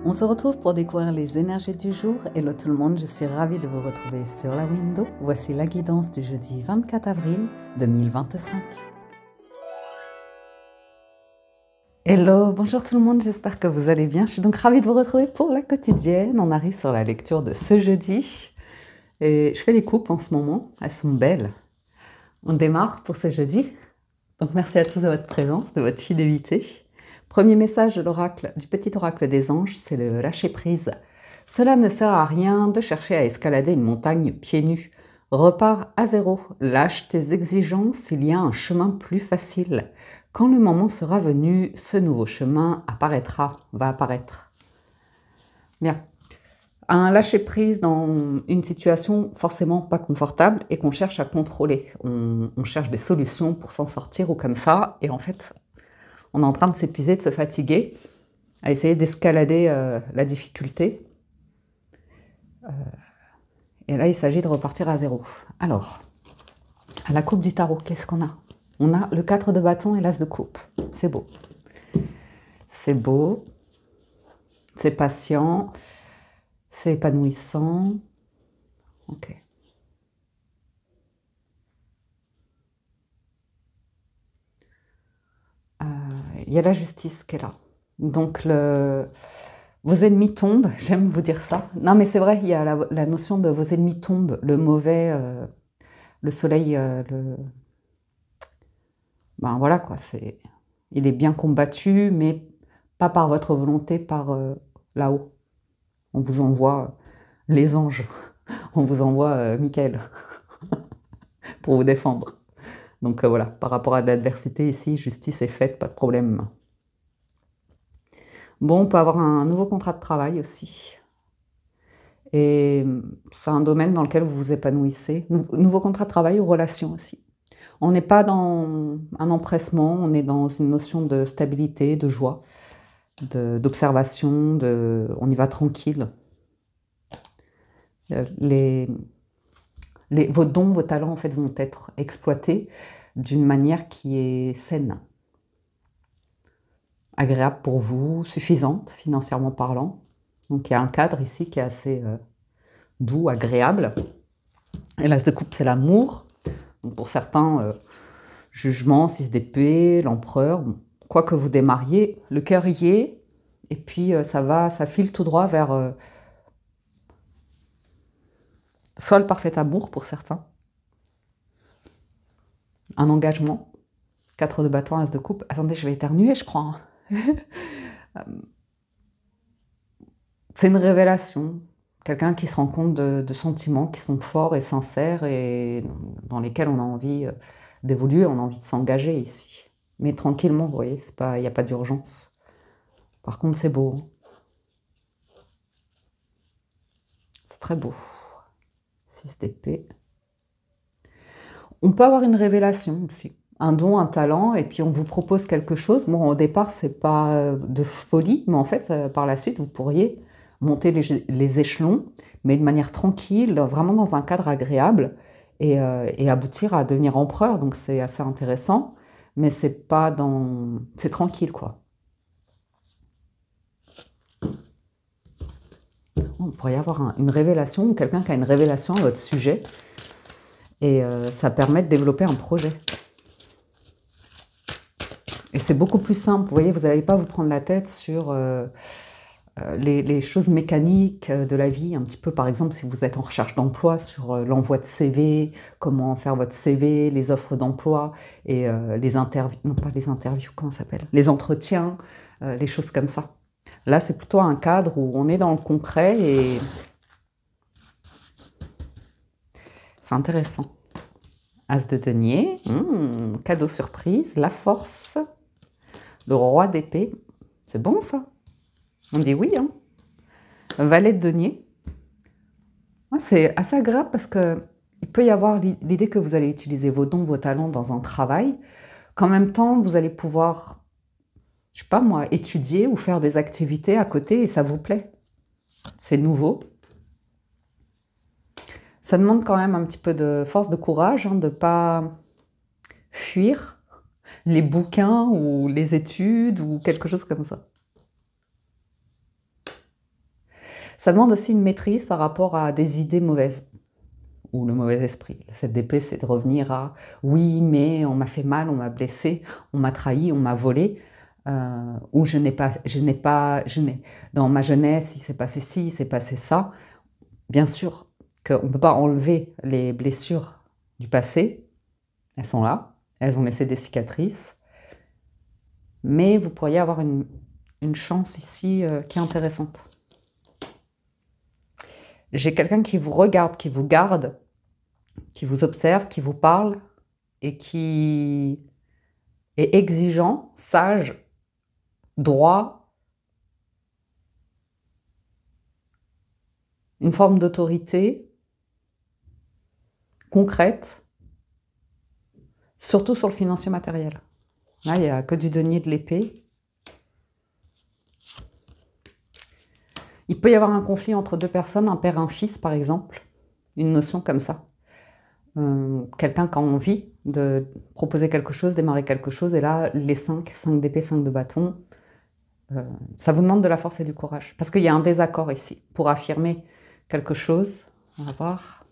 On se retrouve pour découvrir les énergies du jour. Hello tout le monde, je suis ravie de vous retrouver sur la window. Voici la guidance du jeudi 24 avril 2025. Hello, bonjour tout le monde, j'espère que vous allez bien. Je suis donc ravie de vous retrouver pour la quotidienne. On arrive sur la lecture de ce jeudi. Et je fais les coupes en ce moment, elles sont belles. On démarre pour ce jeudi. Donc merci à tous de votre présence, de votre fidélité. Premier message de l'oracle, du petit oracle des anges, c'est le lâcher prise. Cela ne sert à rien de chercher à escalader une montagne pieds nus. Repars à zéro, lâche tes exigences, il y a un chemin plus facile. Quand le moment sera venu, ce nouveau chemin va apparaître. Bien. Un lâcher prise dans une situation forcément pas confortable et qu'on cherche à contrôler. On cherche des solutions pour s'en sortir ou comme ça, et en fait, on est en train de s'épuiser, de se fatiguer, à essayer d'escalader la difficulté. Et là, il s'agit de repartir à zéro. Alors, à la coupe du tarot, qu'est-ce qu'on a? On a le 4 de bâton et l'as de coupe. C'est beau. C'est beau. C'est patient. C'est épanouissant. Ok. Il y a la justice qui est là. Donc, vos ennemis tombent, j'aime vous dire ça. Non, mais c'est vrai, il y a la notion de vos ennemis tombent, le mauvais, le soleil, ben voilà quoi, il est bien combattu, mais pas par votre volonté, par là-haut. On vous envoie les anges, on vous envoie Michael pour vous défendre. Donc voilà, par rapport à l'adversité ici, justice est faite, pas de problème. Bon, on peut avoir un nouveau contrat de travail aussi. Et c'est un domaine dans lequel vous vous épanouissez. Nouveau contrat de travail ou relation aussi. On n'est pas dans un empressement, on est dans une notion de stabilité, de joie, d'observation, on y va tranquille. Vos dons, vos talents en fait vont être exploités d'une manière qui est saine, agréable pour vous, suffisante financièrement parlant. Donc il y a un cadre ici qui est assez doux, agréable. Et l'as de coupe, c'est l'amour. Donc pour certains, jugement, 6 d'épée, l'empereur. Quoi que vous démarriez, le cœur y est. Et puis ça file tout droit vers soit le parfait amour pour certains, un engagement, 4 de bâton, as de coupe. Attendez, je vais éternuer, je crois. C'est une révélation. Quelqu'un qui se rend compte de sentiments qui sont forts et sincères et dans lesquels on a envie d'évoluer, on a envie de s'engager ici. Mais tranquillement, vous voyez, il n'y a pas d'urgence. Par contre, c'est beau. C'est très beau. 6 d'épée. On peut avoir une révélation aussi. Un don, un talent, et puis on vous propose quelque chose. Bon, au départ, c'est pas de folie, mais en fait, par la suite, vous pourriez monter les échelons, mais de manière tranquille, vraiment dans un cadre agréable, et aboutir à devenir empereur. Donc c'est assez intéressant, mais c'est tranquille, quoi. On pourrait y avoir une révélation, ou quelqu'un qui a une révélation à votre sujet, et ça permet de développer un projet. Et c'est beaucoup plus simple, vous voyez, vous n'allez pas vous prendre la tête sur les choses mécaniques de la vie, un petit peu, par exemple, si vous êtes en recherche d'emploi, sur l'envoi de CV, comment faire votre CV, les offres d'emploi, et les interviews, non pas les interviews, comment ça s'appelle, les entretiens, les choses comme ça. Là, c'est plutôt un cadre où on est dans le concret et c'est intéressant. As de denier, cadeau surprise, la force, le roi d'épée, c'est bon ça? On dit oui, hein. Valet de denier, c'est assez agréable parce qu'il peut y avoir l'idée que vous allez utiliser vos dons, vos talents dans un travail, qu'en même temps, vous allez pouvoir, je sais pas moi, étudier ou faire des activités à côté et ça vous plaît. C'est nouveau. Ça demande quand même un petit peu de force, de courage, hein, de ne pas fuir les bouquins ou les études ou quelque chose comme ça. Ça demande aussi une maîtrise par rapport à des idées mauvaises ou le mauvais esprit. Cette d'épée, c'est de revenir à oui, mais on m'a fait mal, on m'a blessé, on m'a trahi, on m'a volé, ou dans ma jeunesse, il s'est passé ci, il s'est passé ça. Bien sûr qu'on ne peut pas enlever les blessures du passé, elles sont là, elles ont laissé des cicatrices, mais vous pourriez avoir une chance ici qui est intéressante. J'ai quelqu'un qui vous regarde, qui vous garde, qui vous observe, qui vous parle et qui est exigeant, sage, droit, une forme d'autorité concrète, surtout sur le financier matériel. Là, il n'y a que du denier de l'épée. Il peut y avoir un conflit entre deux personnes, un père et un fils par exemple, une notion comme ça. Quelqu'un qui a envie de proposer quelque chose, démarrer quelque chose, et là, les 5 d'épée, 5 de bâton, ça vous demande de la force et du courage. Parce qu'il y a un désaccord ici. Pour affirmer quelque chose, on va voir.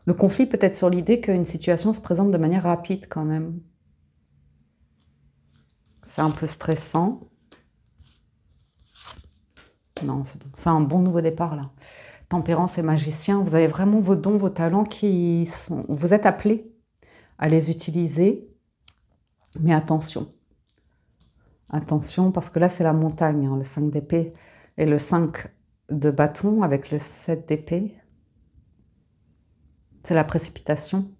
Le conflit peut être sur l'idée qu'une situation se présente de manière rapide quand même. C'est un peu stressant. Non, c'est bon. C'est un bon nouveau départ là. Tempérance et magicien, vous avez vraiment vos dons, vos talents qui sont... Vous êtes appelés à les utiliser, mais attention. Attention, parce que là c'est la montagne, hein, le 5 d'épée et le 5 de bâton avec le 7 d'épée. C'est la précipitation.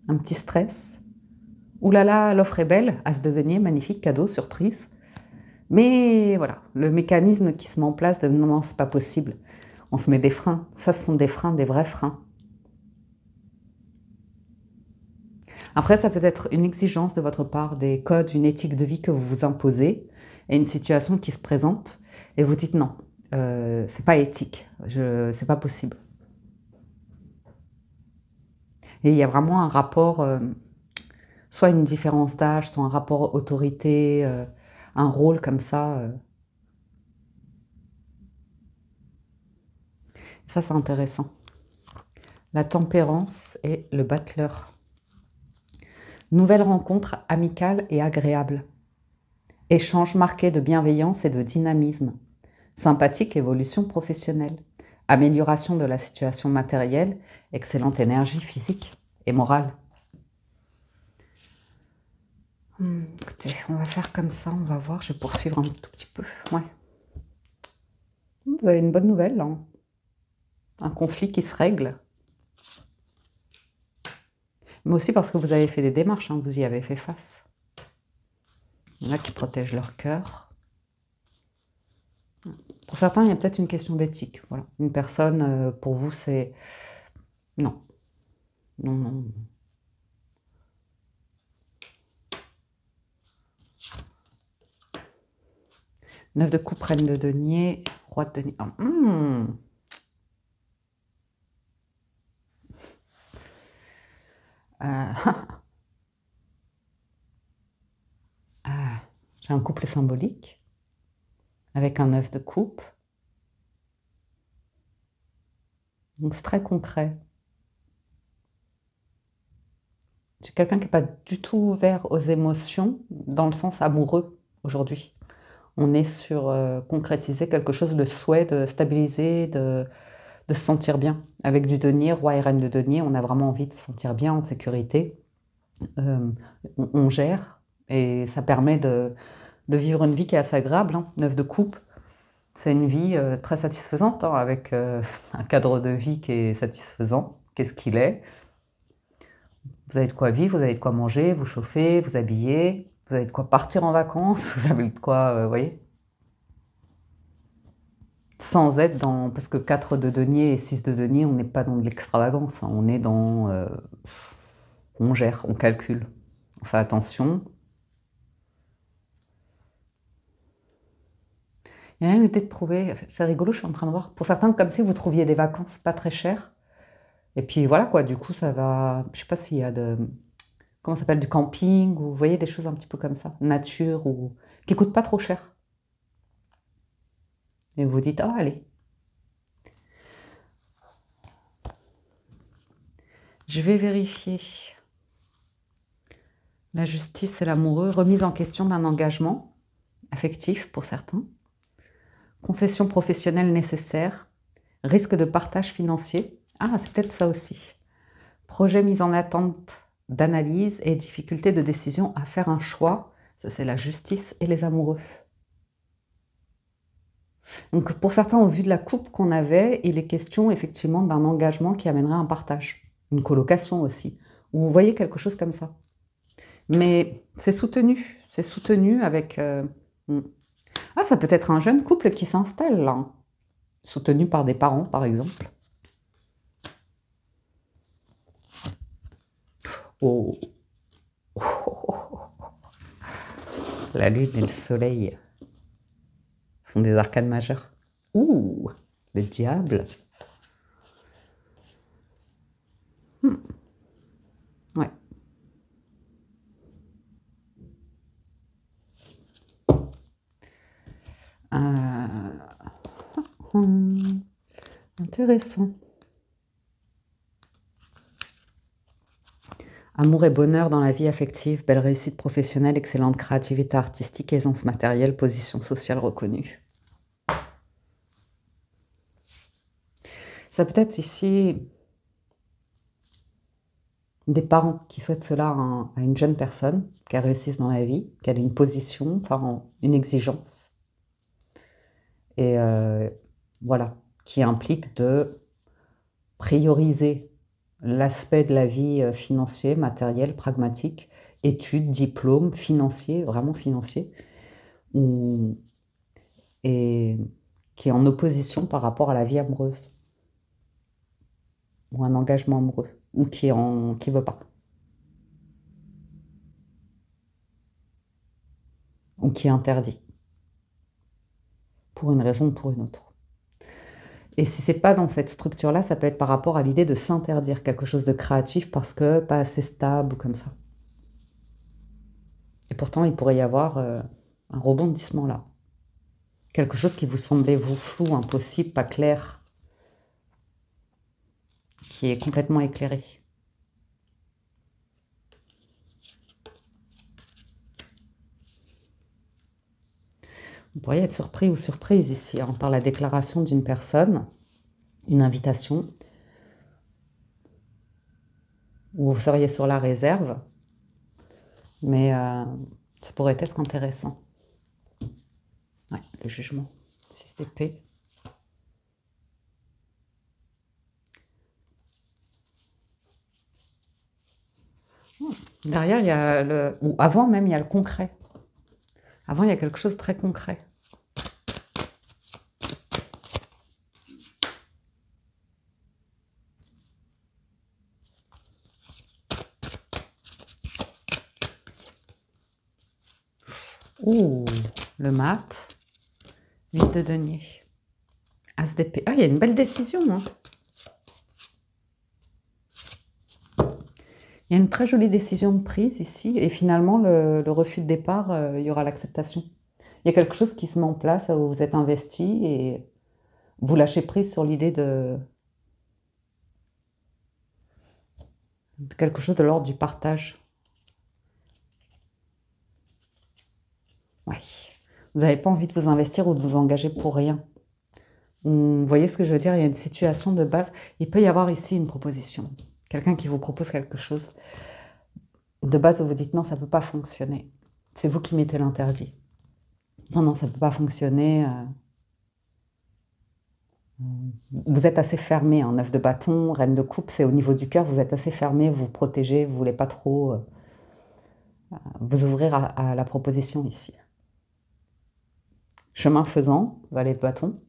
Un petit stress. Ouh là là, l'offre est belle, as de denier, magnifique, cadeau, surprise. Mais voilà, le mécanisme qui se met en place de non, non, c'est pas possible. On se met des freins. Ça, ce sont des freins, des vrais freins. Après, ça peut être une exigence de votre part, des codes, une éthique de vie que vous vous imposez, et une situation qui se présente, et vous dites non, c'est pas éthique, c'est pas possible. Et il y a vraiment un rapport, soit une différence d'âge, soit un rapport autorité, un rôle comme ça. Ça, c'est intéressant. La tempérance et le battleur. Nouvelle rencontre amicale et agréable. Échange marqué de bienveillance et de dynamisme. Sympathique évolution professionnelle. Amélioration de la situation matérielle. Excellente énergie physique et morale. Écoutez, on va faire comme ça, on va voir. Je vais poursuivre un tout petit peu. Ouais. Vous avez une bonne nouvelle, là. Un conflit qui se règle. Mais aussi parce que vous avez fait des démarches, hein, vous y avez fait face. Il y en a qui protègent leur cœur. Pour certains, il y a peut-être une question d'éthique. Voilà. Une personne, pour vous, c'est... Non. Non, non. Neuf de coupe, reine de denier, roi de denier. Oh, j'ai un couple symbolique avec un 9 de coupe. Donc c'est très concret. J'ai quelqu'un qui n'est pas du tout ouvert aux émotions dans le sens amoureux aujourd'hui. On est sur concrétiser quelque chose, le souhait de stabiliser, de se sentir bien. Avec du denier, roi et reine de denier, on a vraiment envie de se sentir bien, en sécurité. On gère et ça permet de vivre une vie qui est assez agréable. Hein. 9 de coupe, c'est une vie très satisfaisante, hein, avec un cadre de vie qui est satisfaisant. Qu'est-ce qu'il est? Vous avez de quoi vivre, vous avez de quoi manger, vous chauffer, vous habiller, vous avez de quoi partir en vacances, vous avez de quoi, vous voyez? Sans être dans... Parce que 4 de denier et 6 de denier, on n'est pas dans de l'extravagance, hein, on est dans... on gère, on calcule, on fait attention. Il y a même l'idée de trouver... C'est rigolo, je suis en train de voir. Pour certains, comme si vous trouviez des vacances pas très chères. Et puis voilà quoi, du coup ça va... Je sais pas s'il y a de... comment ça s'appelle, du camping, ou vous voyez des choses un petit peu comme ça, nature, ou qui coûtent pas trop cher. Et vous vous dites, ah allez, je vais vérifier. La justice et l'amoureux, remise en question d'un engagement affectif pour certains, concession professionnelle nécessaire, risque de partage financier. Ah, c'est peut-être ça aussi. Projet mis en attente d'analyse et difficulté de décision à faire un choix. Ça, c'est la justice et les amoureux. Donc, pour certains, au vu de la coupe qu'on avait, il est question effectivement d'un engagement qui amènerait un partage. Une colocation aussi. Ou vous voyez quelque chose comme ça. Mais c'est soutenu avec... Ah, ça peut être un jeune couple qui s'installe là, soutenu par des parents, par exemple. Oh. La lune et le soleil sont des arcanes majeures. Ouh, le diable. Ouais. Intéressant. Amour et bonheur dans la vie affective, belle réussite professionnelle, excellente créativité artistique, aisance matérielle, position sociale reconnue. Ça peut être ici des parents qui souhaitent cela à une jeune personne, qu'elle réussisse dans la vie, qu'elle ait une position, enfin une exigence. Et voilà, qui implique de prioriser l'aspect de la vie financier, matériel, pragmatique, études, diplômes, financiers, vraiment financiers, et qui est en opposition par rapport à la vie amoureuse, ou un engagement amoureux, ou qui veut pas, ou qui est interdit, pour une raison ou pour une autre. Et si c'est pas dans cette structure-là, ça peut être par rapport à l'idée de s'interdire quelque chose de créatif parce que pas assez stable ou comme ça. Et pourtant, il pourrait y avoir un rebondissement là. Quelque chose qui vous semblait vous flou, impossible, pas clair, qui est complètement éclairé. Vous pourriez être surpris ou surprise ici par la déclaration d'une personne, une invitation, où vous seriez sur la réserve, mais ça pourrait être intéressant. Ouais, le jugement, 6 d'épée. Derrière, il y a ou avant même, il y a le concret. Avant, il y a quelque chose de très concret. Ouh, le mat. 8 de denier. As d'épée. Ah, il y a une belle décision, hein. Il y a une très jolie décision de prise ici, et finalement, le refus de départ, il y aura l'acceptation. Il y a quelque chose qui se met en place où vous êtes investi et vous lâchez prise sur l'idée de quelque chose de l'ordre du partage. Oui. Vous n'avez pas envie de vous investir ou de vous engager pour rien. Vous voyez ce que je veux dire? Il y a une situation de base. Il peut y avoir ici une proposition. Quelqu'un qui vous propose quelque chose. De base, vous vous dites non, ça ne peut pas fonctionner. C'est vous qui mettez l'interdit. Non, non, ça ne peut pas fonctionner. Vous êtes assez fermé, hein. 9 de bâton, reine de coupe, c'est au niveau du cœur, vous êtes assez fermé, vous vous protégez, vous ne voulez pas trop vous ouvrir à la proposition ici. Chemin faisant, valet de bâton.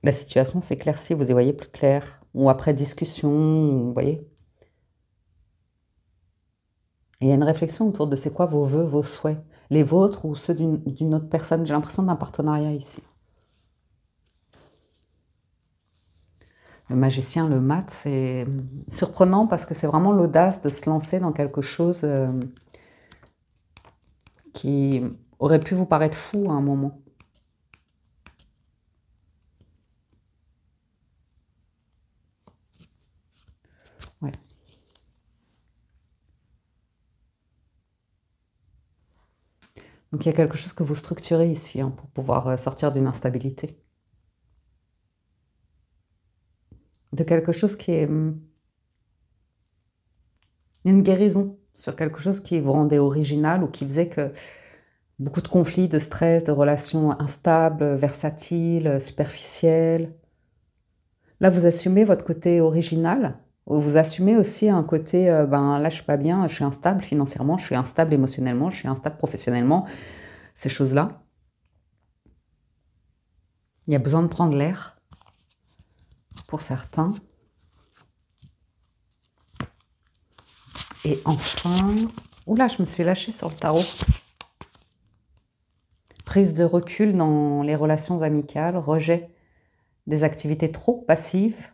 La situation s'éclaircit, vous y voyez plus clair. Ou après discussion, vous voyez. Et il y a une réflexion autour de c'est quoi vos vœux, vos souhaits. Les vôtres ou ceux d'une autre personne. J'ai l'impression d'un partenariat ici. le magicien, le mat, c'est surprenant parce que c'est vraiment l'audace de se lancer dans quelque chose qui aurait pu vous paraître fou à un moment. Ouais. Donc il y a quelque chose que vous structurez ici hein, pour pouvoir sortir d'une instabilité. De quelque chose qui est... une guérison sur quelque chose qui vous rendait original ou qui faisait que beaucoup de conflits, de stress, de relations instables, versatiles, superficielles. Là, vous assumez votre côté original. Vous assumez aussi un côté, ben là, je suis pas bien, je suis instable financièrement, je suis instable émotionnellement, je suis instable professionnellement, ces choses-là. Il y a besoin de prendre l'air, pour certains. Et enfin... Oula, je me suis lâchée sur le tarot. Prise de recul dans les relations amicales, rejet des activités trop passives,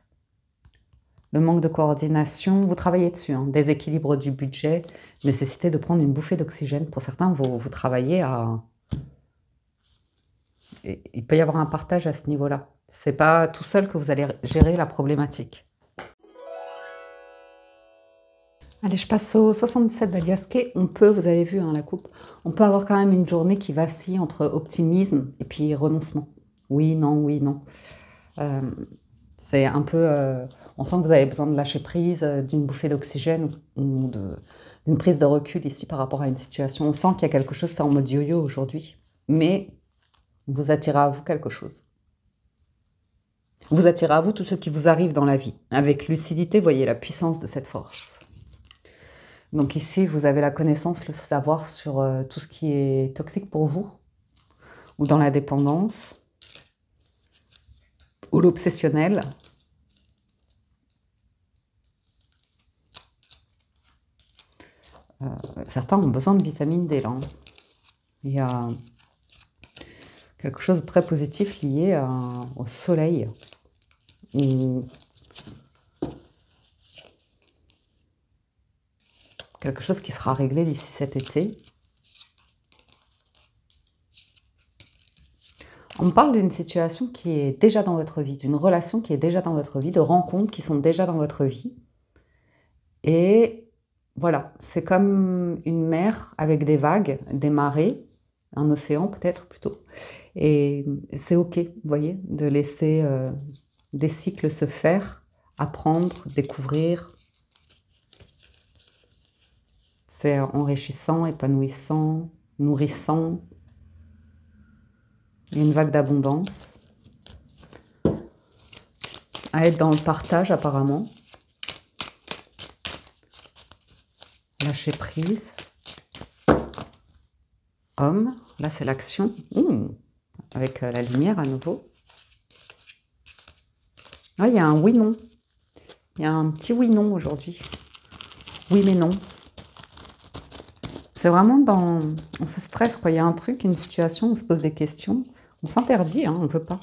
le manque de coordination, vous travaillez dessus, hein, déséquilibre du budget, nécessité de prendre une bouffée d'oxygène. Pour certains, vous travaillez à... Il peut y avoir un partage à ce niveau-là. C'est pas tout seul que vous allez gérer la problématique. Allez, je passe au 77 d'Aliasqué. On peut, vous avez vu hein, la coupe, on peut avoir quand même une journée qui vacille entre optimisme et puis renoncement. Oui, non, oui, non. C'est un peu... on sent que vous avez besoin de lâcher prise, d'une bouffée d'oxygène ou d'une prise de recul ici par rapport à une situation. On sent qu'il y a quelque chose, c'est en mode yo-yo aujourd'hui. Mais vous attirez à vous quelque chose. Vous attirez à vous tout ce qui vous arrive dans la vie. Avec lucidité, voyez la puissance de cette force. Donc ici, vous avez la connaissance, le savoir sur tout ce qui est toxique pour vous, ou dans la dépendance, ou l'obsessionnel. Certains ont besoin de vitamine D là. Il y a quelque chose de très positif lié au soleil. Quelque chose qui sera réglé d'ici cet été. On me parle d'une situation qui est déjà dans votre vie, d'une relation qui est déjà dans votre vie, de rencontres qui sont déjà dans votre vie. Et voilà, c'est comme une mer avec des vagues, des marées, un océan peut-être plutôt. Et c'est ok, vous voyez, de laisser des cycles se faire, apprendre, découvrir. C'est enrichissant, épanouissant, nourrissant. Il y a une vague d'abondance. À être dans le partage apparemment. Lâcher prise. Homme, là c'est l'action. Avec la lumière à nouveau. Ah, il y a un oui-non. Il y a un petit oui-non aujourd'hui. Oui mais non. C'est vraiment dans... On se stresse, quoi. Il y a un truc, une situation, on se pose des questions. On s'interdit, hein, on ne veut pas.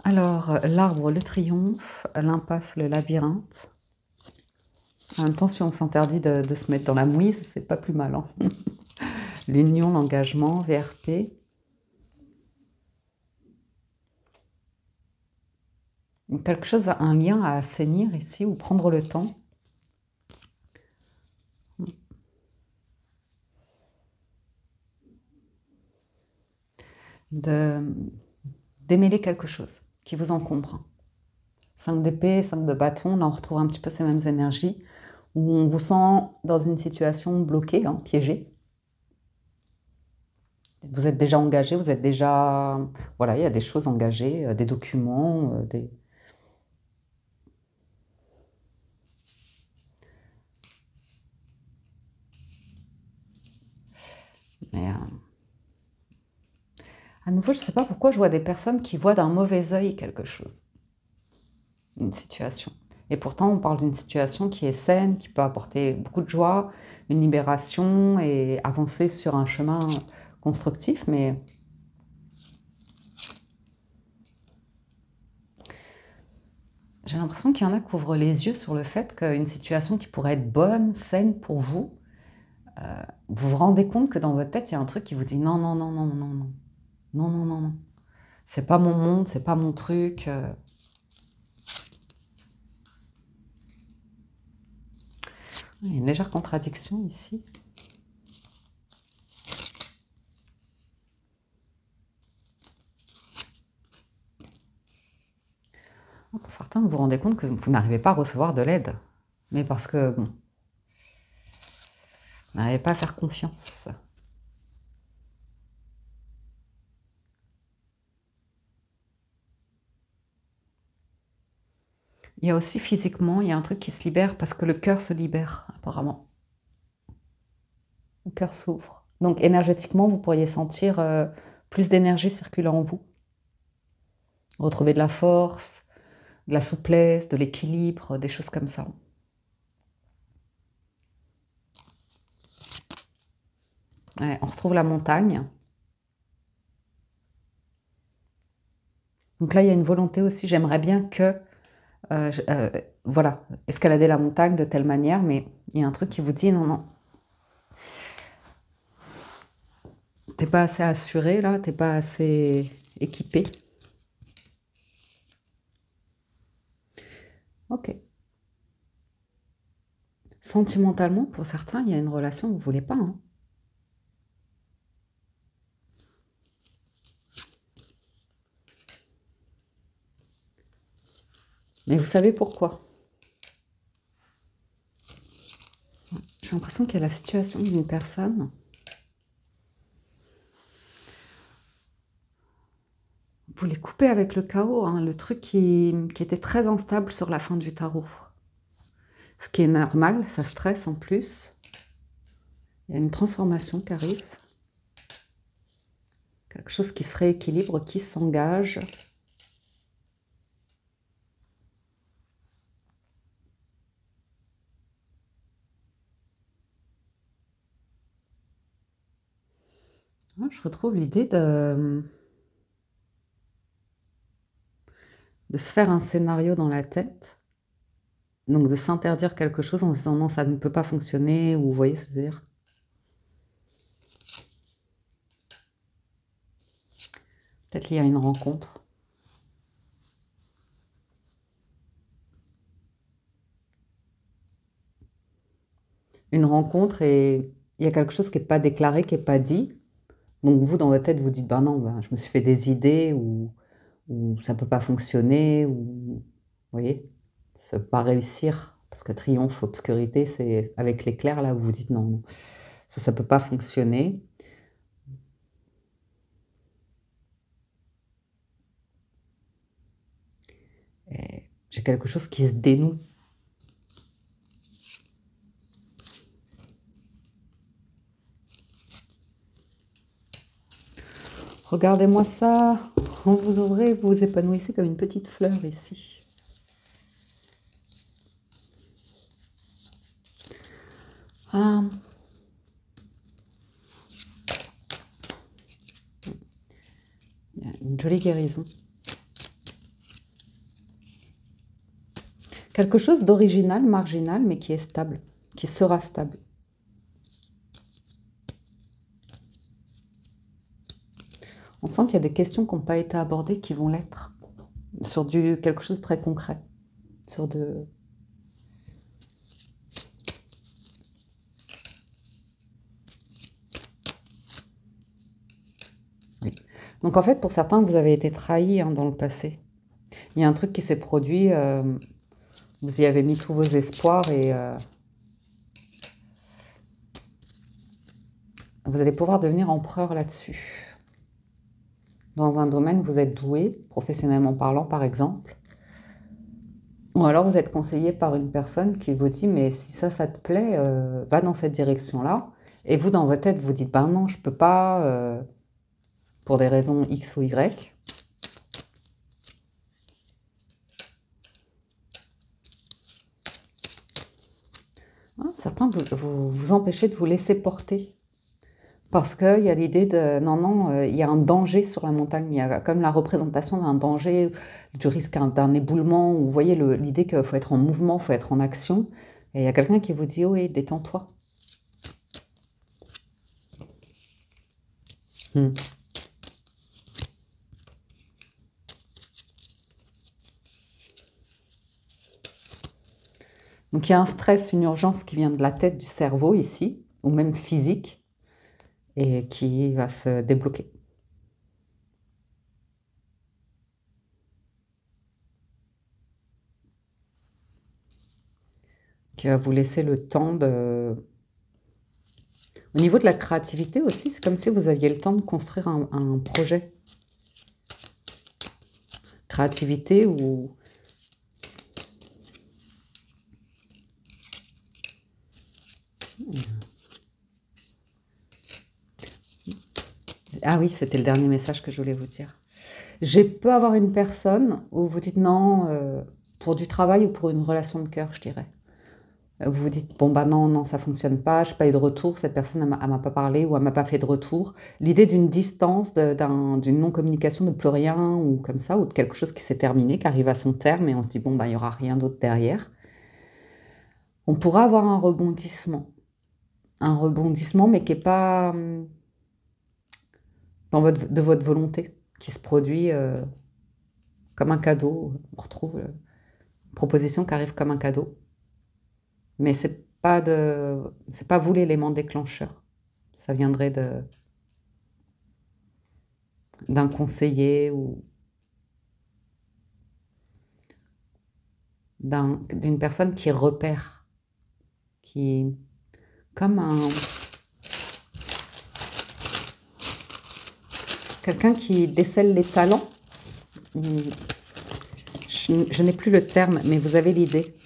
Alors, l'arbre, le triomphe, l'impasse, le labyrinthe. En même temps, si on s'interdit de se mettre dans la mouise, c'est pas plus mal. Hein. L'union, l'engagement, VRP. Quelque chose, un lien à assainir ici, ou prendre le temps. Démêler quelque chose qui vous encombre. 5 d'épée, 5 de bâton, là on retrouve un petit peu ces mêmes énergies, où on vous sent dans une situation bloquée, hein, piégée. Vous êtes déjà engagé, vous êtes déjà... Voilà, il y a des choses engagées, des documents, des... Mais... à nouveau, je ne sais pas pourquoi je vois des personnes qui voient d'un mauvais œil quelque chose. Une situation. Et pourtant, on parle d'une situation qui est saine, qui peut apporter beaucoup de joie, une libération et avancer sur un chemin constructif, mais j'ai l'impression qu'il y en a qui ouvrent les yeux sur le fait qu'une situation qui pourrait être bonne, saine pour vous, vous vous rendez compte que dans votre tête, il y a un truc qui vous dit non, non, non, non, non, non, non, non, non, non. C'est pas mon monde, c'est pas mon truc. Il y a une légère contradiction ici. Pour certains, vous vous rendez compte que vous n'arrivez pas à recevoir de l'aide. Mais parce que, bon, vous n'arrivez pas à faire confiance. Il y a aussi physiquement, il y a un truc qui se libère parce que le cœur se libère, apparemment. Le cœur s'ouvre. Donc énergétiquement, vous pourriez sentir plus d'énergie circuler en vous. Retrouver de la force, de la souplesse, de l'équilibre, des choses comme ça. Ouais, on retrouve la montagne. Donc là, il y a une volonté aussi, j'aimerais bien que, voilà, escalader la montagne de telle manière, mais il y a un truc qui vous dit non, non. T'es pas assez assuré là, t'es pas assez équipé. Ok. Sentimentalement, pour certains, il y a une relation que vous ne voulez pas. Hein. Mais vous savez pourquoi. J'ai l'impression qu'il y a la situation d'une personne. Vous voulez couper avec le chaos, hein, le truc qui était très instable sur la fin du tarot. Ce qui est normal, ça stresse en plus. Il y a une transformation qui arrive. Quelque chose qui se rééquilibre, qui s'engage. Je retrouve l'idée de se faire un scénario dans la tête. Donc de s'interdire quelque chose en se disant non, ça ne peut pas fonctionner, ou vous voyez ce que je veux dire. Peut-être qu'il y a une rencontre. Une rencontre et il y a quelque chose qui n'est pas déclaré, qui n'est pas dit. Donc vous, dans votre tête, vous dites, ben non, ben, je me suis fait des idées, ou ça ne peut pas fonctionner, ou vous voyez, ça ne peut pas réussir. Parce que triomphe, obscurité, c'est avec l'éclair, là, vous vous dites non, non, ça ne peut pas fonctionner. J'ai quelque chose qui se dénoue. Regardez-moi ça. Quand vous ouvrez, vous vous épanouissez comme une petite fleur ici. Ah. Il y a une jolie guérison. Quelque chose d'original, marginal, mais qui est stable, qui sera stable. On sent qu'il y a des questions qui n'ont pas été abordées qui vont l'être, sur quelque chose de très concret, sur de... Oui. Donc en fait, pour certains, vous avez été trahis dans le passé. Il y a un truc qui s'est produit, vous y avez mis tous vos espoirs et vous allez pouvoir devenir empereur là-dessus. Dans un domaine, vous êtes doué, professionnellement parlant par exemple. Ou alors vous êtes conseillé par une personne qui vous dit, mais si ça te plaît, va dans cette direction-là. Et vous, dans votre tête, vous dites, ben non, je ne peux pas, pour des raisons X ou Y. Certains vous empêchez de vous laisser porter Parce qu'il y a l'idée de non, non, il y a un danger sur la montagne. Il y a comme la représentation d'un danger, du risque d'un éboulement, ou vous voyez l'idée qu'il faut être en mouvement, il faut être en action. Et il y a quelqu'un qui vous dit: «Oui, détends-toi». Mmh. Donc il y a un stress, une urgence qui vient de la tête, du cerveau ici, ou même physique, et qui va se débloquer. Qui va vous laisser le temps de au niveau de la créativité aussi, c'est comme si vous aviez le temps de construire un projet. Créativité ou ah oui, c'était le dernier message que je voulais vous dire. J'ai peux avoir une personne où vous dites non, pour du travail ou pour une relation de cœur, je dirais. Vous vous dites: «Bon, bah, non, non, ça fonctionne pas, j'ai pas eu de retour, cette personne elle m'a pas parlé ou elle m'a pas fait de retour». L'idée d'une distance, d'une non-communication, de plus rien ou comme ça, ou de quelque chose qui s'est terminé, qui arrive à son terme et on se dit: «Bon, bah, il y aura rien d'autre derrière». On pourra avoir un rebondissement mais qui est pas, de votre volonté, qui se produit, comme un cadeau. On retrouve, une proposition qui arrive comme un cadeau, mais c'est pas vous l'élément déclencheur. Ça viendrait d'un conseiller ou d'une personne qui repère, qui comme un quelqu'un qui décèle les talents. Mmh, je n'ai plus le terme, mais vous avez l'idée.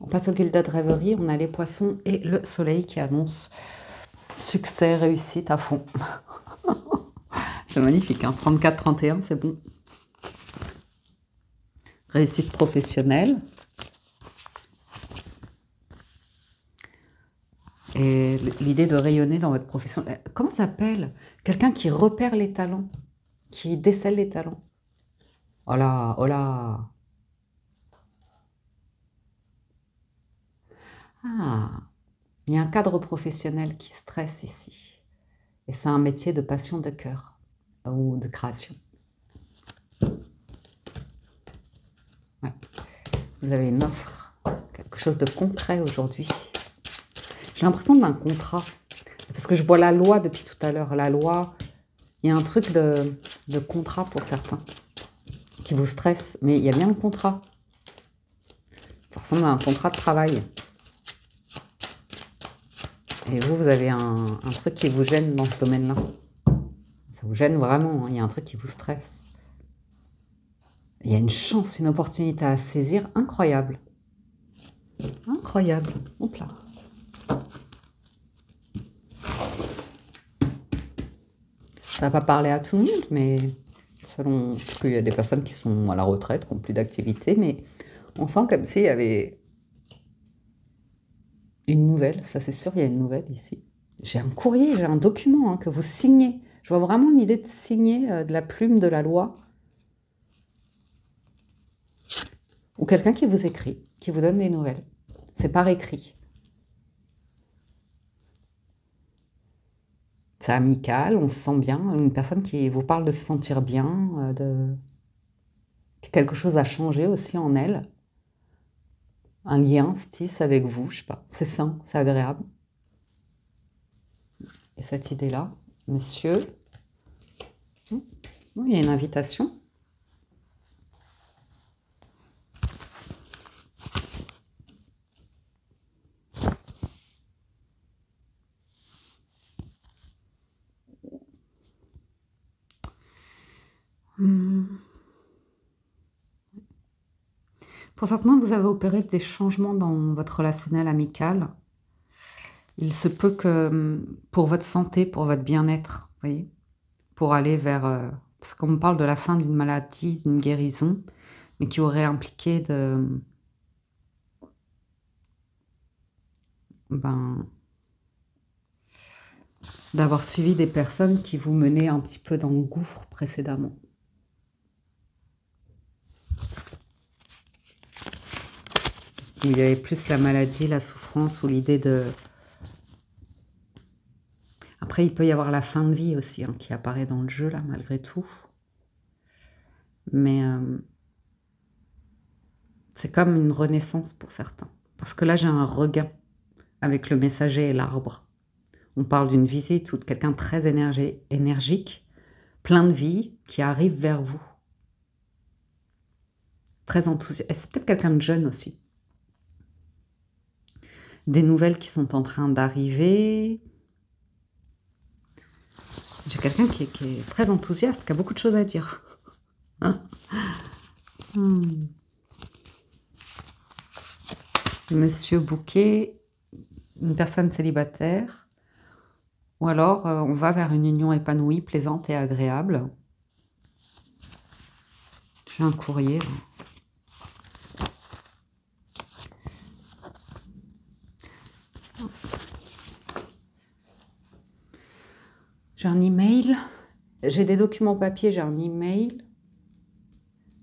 On passe au Gilda de rêverie, on a les poissons et le soleil qui annonce succès, réussite à fond. C'est magnifique, hein, 34-31, c'est bon. Réussite professionnelle. Et l'idée de rayonner dans votre profession. Comment ça s'appelle? Quelqu'un qui repère les talents, qui décèle les talents. Oh là, oh là. Ah, il y a un cadre professionnel qui stresse ici. Et c'est un métier de passion de cœur ou de création. Ouais. Vous avez une offre, quelque chose de concret aujourd'hui. J'ai l'impression d'un contrat, parce que je vois la loi depuis tout à l'heure. La loi, il y a un truc de contrat pour certains qui vous stresse, mais il y a bien le contrat. Ça ressemble à un contrat de travail. Et vous, vous avez un truc qui vous gêne dans ce domaine-là. Ça vous gêne vraiment, hein, il y a un truc qui vous stresse. Il y a une chance, une opportunité à saisir incroyable. Incroyable. Hop là. Ça va pas parler à tout le monde, mais selon... Parce qu'il y a des personnes qui sont à la retraite, qui n'ont plus d'activité, mais on sent comme s'il y avait une nouvelle. Ça, c'est sûr, il y a une nouvelle ici. J'ai un courrier, j'ai un document, hein, que vous signez. Je vois vraiment l'idée de signer de la plume de la loi. Ou quelqu'un qui vous écrit, qui vous donne des nouvelles. C'est par écrit. C'est amical, on se sent bien. Une personne qui vous parle de se sentir bien, que quelque chose a changé aussi en elle. Un lien se tisse avec vous, je sais pas. C'est sain, c'est agréable. Et cette idée-là, monsieur, il y a une invitation. Pour certains, vous avez opéré des changements dans votre relationnel amical. Il se peut que pour votre santé, pour votre bien-être, vous voyez, pour aller vers... parce qu'on me parle de la fin d'une maladie, d'une guérison, mais qui aurait impliqué de... Ben, d'avoir suivi des personnes qui vous menaient un petit peu dans le gouffre précédemment. Où il y avait plus la maladie, la souffrance ou l'idée de... Après, il peut y avoir la fin de vie aussi hein, qui apparaît dans le jeu, là, malgré tout. Mais c'est comme une renaissance pour certains. Parce que là, j'ai un regain avec le messager et l'arbre. On parle d'une visite ou de quelqu'un de très énergique, plein de vie, qui arrive vers vous. Très enthousiaste. C'est peut-être quelqu'un de jeune aussi. Des nouvelles qui sont en train d'arriver. J'ai quelqu'un qui est très enthousiaste, qui a beaucoup de choses à dire. Hein Monsieur Bouquet, une personne célibataire. Ou alors, on va vers une union épanouie, plaisante et agréable. J'ai un courrier. J'ai un email. J'ai des documents papier, j'ai un email.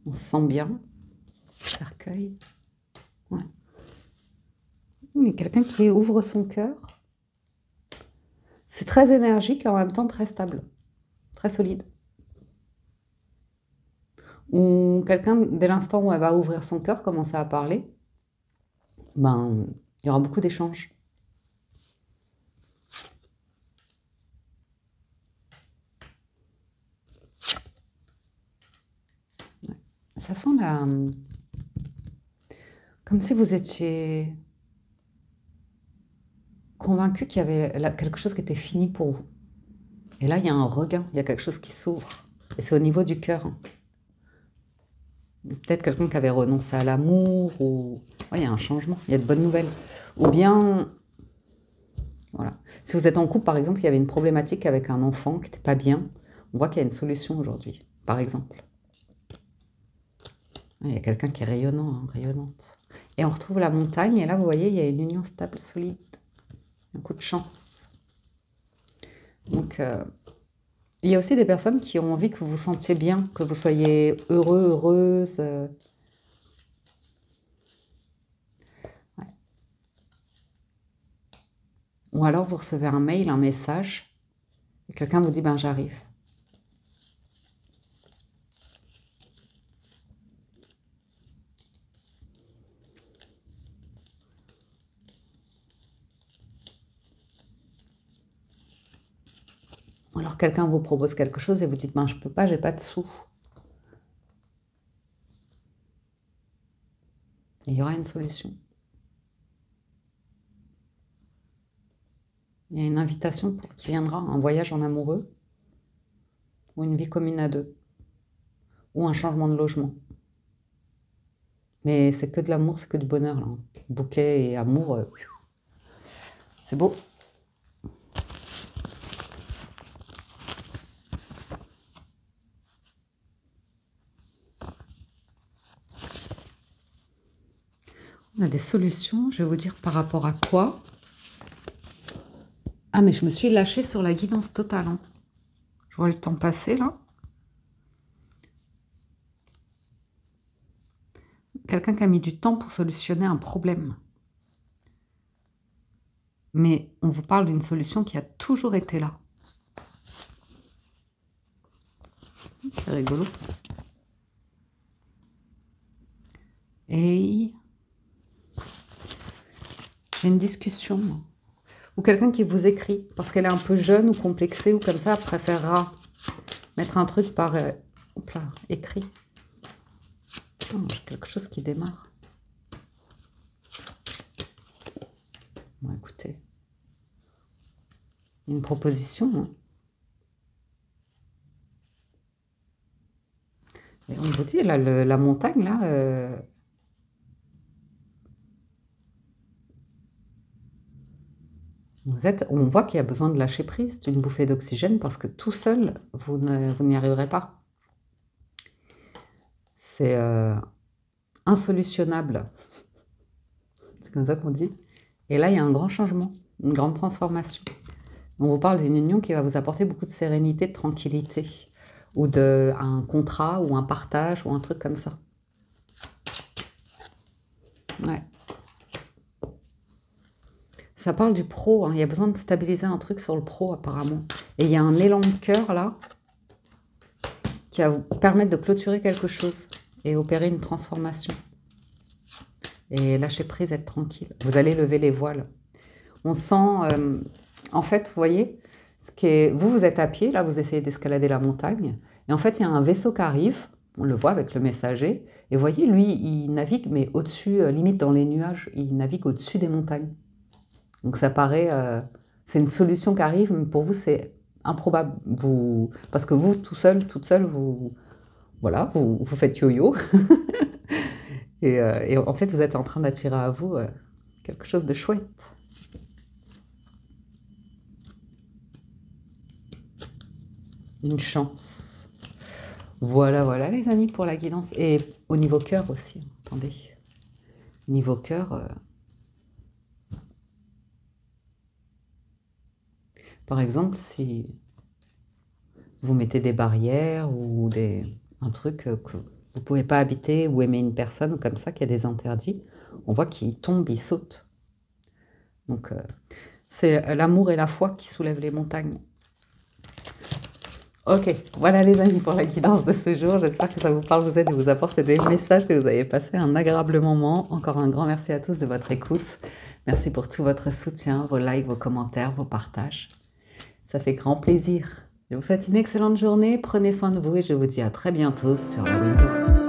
On se sent bien. Cercueil. Ouais. Mais quelqu'un qui ouvre son cœur. C'est très énergique et en même temps très stable. Très solide. Ou quelqu'un, dès l'instant où elle va ouvrir son cœur, commencer à parler, ben, il y aura beaucoup d'échanges. Ouais. Ça sent la... Comme si vous étiez convaincu qu'il y avait là quelque chose qui était fini pour vous. Et là, il y a un regain, il y a quelque chose qui s'ouvre. Et c'est au niveau du cœur. Hein. Peut-être quelqu'un qui avait renoncé à l'amour, ou... Ouais, il y a un changement, il y a de bonnes nouvelles. Ou bien... Voilà. Si vous êtes en couple, par exemple, il y avait une problématique avec un enfant qui n'était pas bien, on voit qu'il y a une solution aujourd'hui, par exemple. Il y a quelqu'un qui est rayonnant, hein, rayonnante. Et on retrouve la montagne, et là, vous voyez, il y a une union stable, solide. Un coup de chance. Donc, il y a aussi des personnes qui ont envie que vous vous sentiez bien, que vous soyez heureux, heureuse. Ouais. Ou alors, vous recevez un mail, un message, et quelqu'un vous dit, ben j'arrive. Ou alors quelqu'un vous propose quelque chose et vous dites, ben je peux pas, j'ai pas de sous. Et il y aura une solution. Il y a une invitation pour qui viendra, un voyage en amoureux, ou une vie commune à deux, ou un changement de logement. Mais c'est que de l'amour, c'est que du bonheur, là. Bouquet et amour, c'est beau. On a des solutions, je vais vous dire par rapport à quoi. Ah, mais je me suis lâchée sur la guidance totale. Hein. Je vois le temps passer, là. Quelqu'un qui a mis du temps pour solutionner un problème. Mais on vous parle d'une solution qui a toujours été là. C'est rigolo. Et j'ai une discussion. Ou quelqu'un qui vous écrit, parce qu'elle est un peu jeune ou complexée, ou comme ça, préférera mettre un truc par hop là, écrit. Oh, j'ai quelque chose qui démarre. Bon, écoutez. Une proposition. Hein. Et on vous dit, là, la montagne, là... on voit qu'il y a besoin de lâcher prise, d'une bouffée d'oxygène, parce que tout seul, vous n'y arriverez pas. C'est insolutionnable. C'est comme ça qu'on dit. Et là, il y a un grand changement, une grande transformation. On vous parle d'une union qui va vous apporter beaucoup de sérénité, de tranquillité, ou un contrat, ou un partage, ou un truc comme ça. Ouais. Ça parle du pro, hein. Il y a besoin de stabiliser un truc sur le pro apparemment. Et il y a un élan de cœur là, qui va vous permettre de clôturer quelque chose et opérer une transformation. Et lâcher prise, être tranquille. Vous allez lever les voiles. On sent, en fait, vous voyez, vous êtes à pied, là, vous essayez d'escalader la montagne. Et en fait, il y a un vaisseau qui arrive, on le voit avec le messager. Et vous voyez, lui, il navigue, mais au-dessus, limite dans les nuages, il navigue au-dessus des montagnes. Donc ça paraît, c'est une solution qui arrive, mais pour vous, c'est improbable. Parce que vous, tout seul, toute seule, voilà, vous faites yo-yo. Et en fait, vous êtes en train d'attirer à vous quelque chose de chouette. Une chance. Voilà, voilà les amis pour la guidance. Et au niveau cœur aussi, attendez. Niveau cœur, par exemple, si vous mettez des barrières ou un truc que vous ne pouvez pas habiter ou aimer une personne comme ça, qui a des interdits, on voit qu'il tombe, il saute. Donc, c'est l'amour et la foi qui soulèvent les montagnes. Ok, voilà les amis pour la guidance de ce jour. J'espère que ça vous parle, vous aide et vous apporte des messages, que vous avez passé un agréable moment. Encore un grand merci à tous de votre écoute. Merci pour tout votre soutien, vos likes, vos commentaires, vos partages. Ça fait grand plaisir. Je vous souhaite une excellente journée. Prenez soin de vous et je vous dis à très bientôt sur la Window.